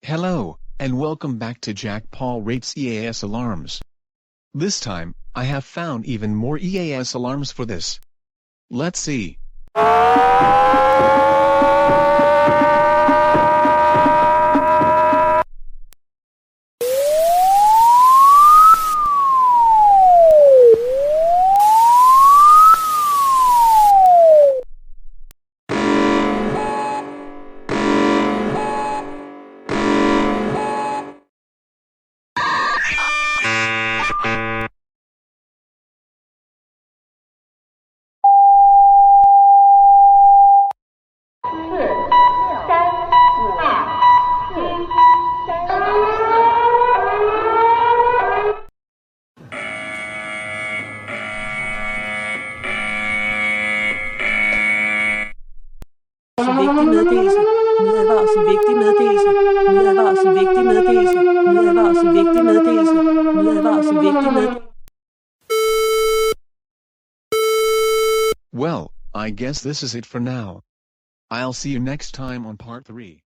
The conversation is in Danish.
Hello, and welcome back to Jack Paul Rates EAS Alarms. This time, I have found even more EAS alarms for this. Let's see. Vigtig meddelelse. Nødadvarsel. Vigtig meddelelse. Nødadvarsel. Vigtig meddelelse. Nødadvarsel. Vigtig meddelelse. Nødadvarsel. Vigtig meddelelse. Well, I guess this is it for now. I'll see you next time on part 3.